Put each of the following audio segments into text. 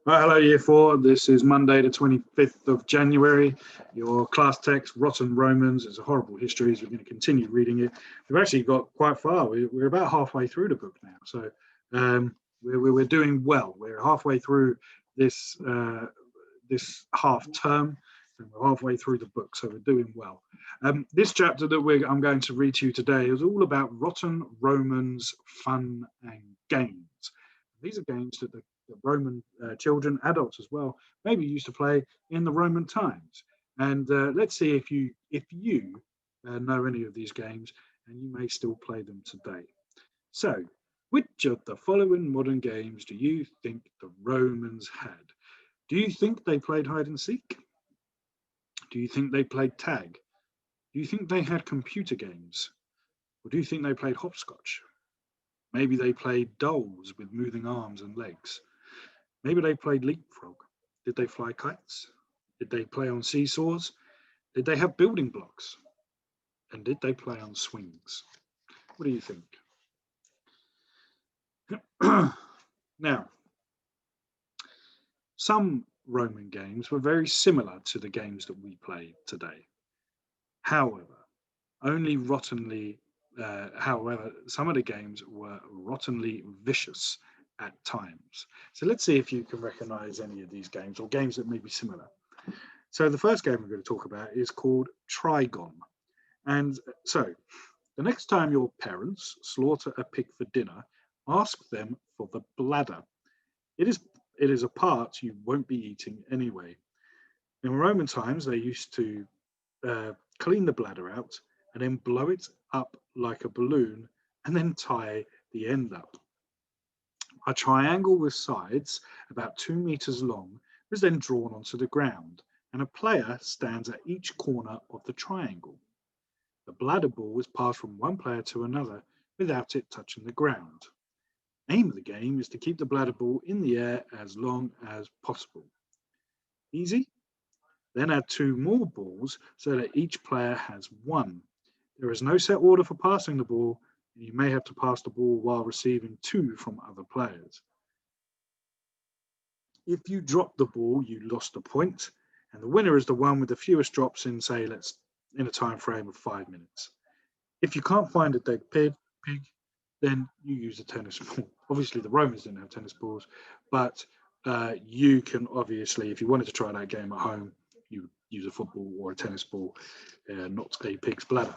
Right, hello, Year 4. This is Monday, the 25th of January. Your class text, Rotten Romans. It's a horrible history. So we're going to continue reading it. We've actually got quite far. We're about halfway through the book now. So we're doing well. We're halfway through this this half term. And we're halfway through the book, so we're doing well. This chapter that I'm going to read to you today is all about Rotten Romans, fun and games. These are games that the Roman children, adults as well, maybe used to play in the Roman times. And let's see if you know any of these games, and you may still play them today. So, which of the following modern games do you think the Romans had? Do you think they played hide and seek? Do you think they played tag? Do you think they had computer games? Or do you think they played hopscotch? Maybe they played dolls with moving arms and legs. Maybe they played leapfrog. Did they fly kites? Did they play on seesaws? Did they have building blocks? And did they play on swings? What do you think? Now, some Roman games were very similar to the games that we play today. However, some of the games were rottenly vicious at times. So let's see if you can recognize any of these games or games that may be similar. So the first game we're going to talk about is called Trigon. And so the next time your parents slaughter a pig for dinner, ask them for the bladder. It is a part you won't be eating anyway. In Roman times, they used to clean the bladder out and then blow it up like a balloon and then tie the end up. A triangle with sides about 2 meters long is then drawn onto the ground, and a player stands at each corner of the triangle. The bladder ball is passed from one player to another without it touching the ground. Aim of the game is to keep the bladder ball in the air as long as possible. Easy? Then add 2 more balls so that each player has 1. There is no set order for passing the ball, and you may have to pass the ball while receiving 2 from other players. If you drop the ball, you lost a point, and the winner is the one with the fewest drops in, say, in a time frame of 5 minutes. If you can't find a dead pig, then you use a tennis ball. Obviously, the Romans didn't have tennis balls, but you can obviously, if you wanted to try that game at home, you use a football or a tennis ball, not a pig's bladder.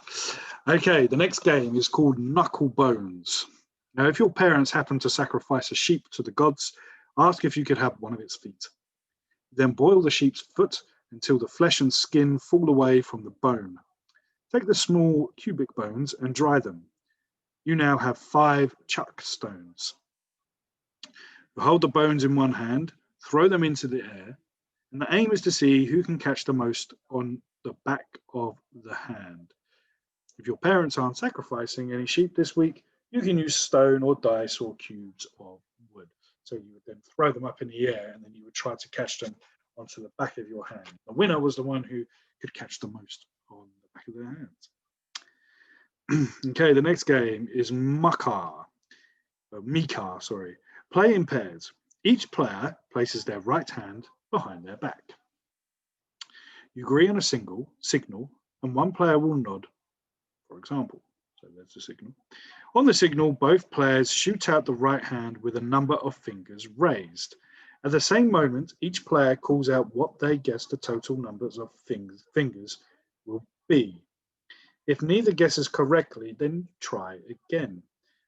Okay, the next game is called Knuckle Bones. Now, if your parents happen to sacrifice a sheep to the gods, ask if you could have one of its feet. Then boil the sheep's foot until the flesh and skin fall away from the bone. Take the small cubic bones and dry them. You now have 5 chuck stones. Hold the bones in one hand, throw them into the air, and the aim is to see who can catch the most on the back of the hand. If your parents aren't sacrificing any sheep this week, you can use stone or dice or cubes of wood. So you would then throw them up in the air, and then you would try to catch them onto the back of your hand. The winner was the one who could catch the most on the back of their hands. Okay, the next game is Mikar. Play in pairs. Each player places their right hand behind their back. You agree on a signal, and one player will nod, for example. So there's the signal. On the signal, both players shoot out the right hand with a number of fingers raised. At the same moment, each player calls out what they guess the total numbers of fingers will be. If neither guesses correctly, then try again.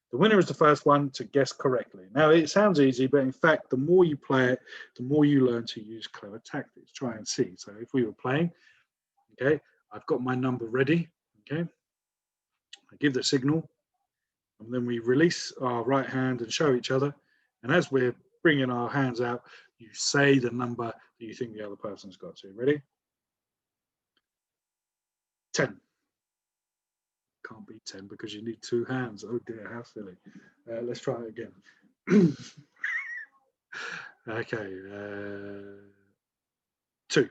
The winner is the first one to guess correctly. Now, it sounds easy, but in fact, the more you play it, the more you learn to use clever tactics. Try and see. So if we were playing, okay, I've got my number ready, okay. I give the signal, and then we release our right hand and show each other. And as we're bringing our hands out, you say the number that you think the other person's got. So ready? 10. Can't be 10 because you need 2 hands. Oh dear, how silly. Let's try it again. Okay. 2.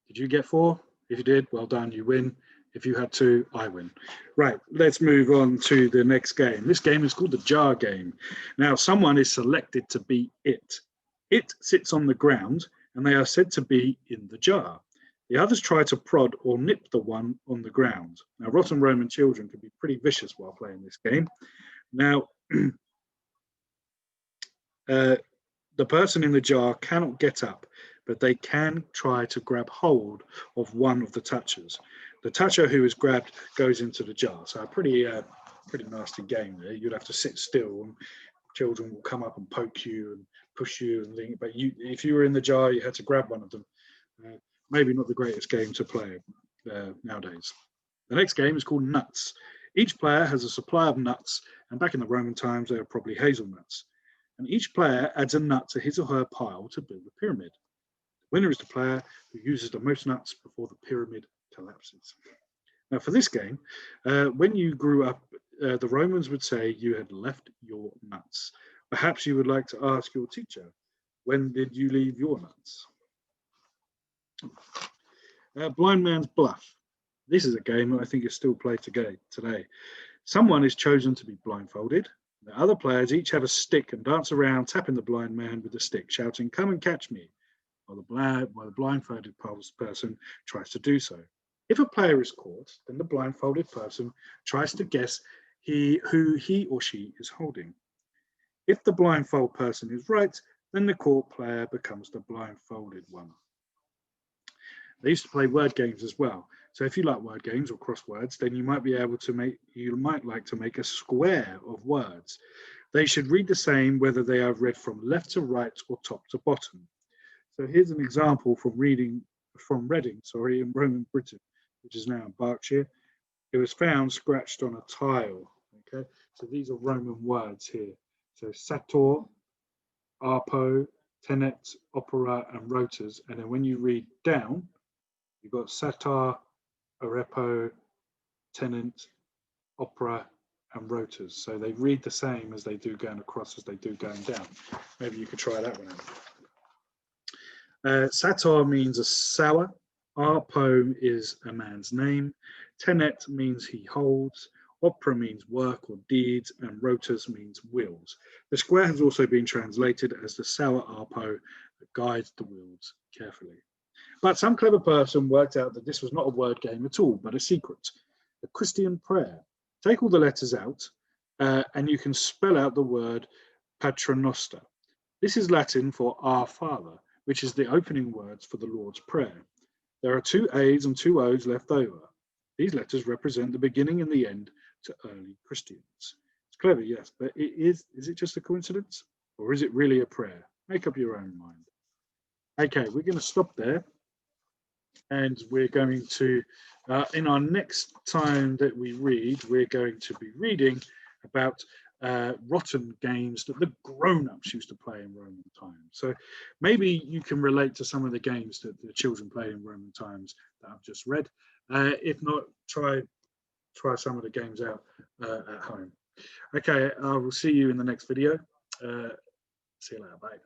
Did you get 4? If you did, well done, you win. If you had 2, I win. Right, let's move on to the next game. This game is called the jar game. Now, someone is selected to be it. It sits on the ground, and they are said to be in the jar. The others try to prod or nip the one on the ground. Now, rotten Roman children can be pretty vicious while playing this game. Now, the person in the jar cannot get up, but they can try to grab hold of one of the touchers. The toucher who is grabbed goes into the jar. So a pretty nasty game there. You'd have to sit still, and children will come up and poke you and push you and think. But if you were in the jar, you had to grab one of them. Maybe not the greatest game to play nowadays. The next game is called Nuts. Each player has a supply of nuts, and back in the Roman times, they were probably hazelnuts. And each player adds a nut to his or her pile to build a pyramid. The winner is the player who uses the most nuts before the pyramid collapses. Now, for this game, when you grew up, the Romans would say you had left your nuts. Perhaps you would like to ask your teacher, when did you leave your nuts? Blind Man's Bluff. This is a game that I think is still played today. Someone is chosen to be blindfolded. The other players each have a stick and dance around, tapping the blind man with the stick, shouting, "Come and catch me," while the blindfolded person tries to do so. If a player is caught, then the blindfolded person tries to guess who he or she is holding. If the blindfold person is right, then the caught player becomes the blindfolded one. They used to play word games as well. So if you like word games or crosswords, then you might like to make a square of words. They should read the same whether they are read from left to right or top to bottom. So here's an example from Reading in Roman Britain, which is now in Berkshire. It was found scratched on a tile. Okay, so these are Roman words here. So sator, arpo, tenet, opera, and rotors. And then when you read down, you've got satar, arepo, tenant, opera, and rotors. So they read the same as they do going across as they do going down. Maybe you could try that one out. Satar means a sour. Arpo is a man's name. Tenet means he holds. Opera means work or deeds, and rotors means wheels. The square has also been translated as the sour arpo that guides the wheels carefully. But some clever person worked out that this was not a word game at all, but a secret, a Christian prayer. Take all the letters out, and you can spell out the word Paternoster. This is Latin for Our Father, which is the opening words for the Lord's Prayer. There are 2 A's and 2 O's left over. These letters represent the beginning and the end to early Christians. It's clever, yes, but is it just a coincidence? Or is it really a prayer? Make up your own mind. Okay, we're going to stop there. And we're going to, in our next time that we read, we're going to be reading about rotten games that the grown-ups used to play in Roman times. So maybe you can relate to some of the games that the children played in Roman times that I've just read. If not, try some of the games out at home. Okay, I will see you in the next video. See you later. Bye.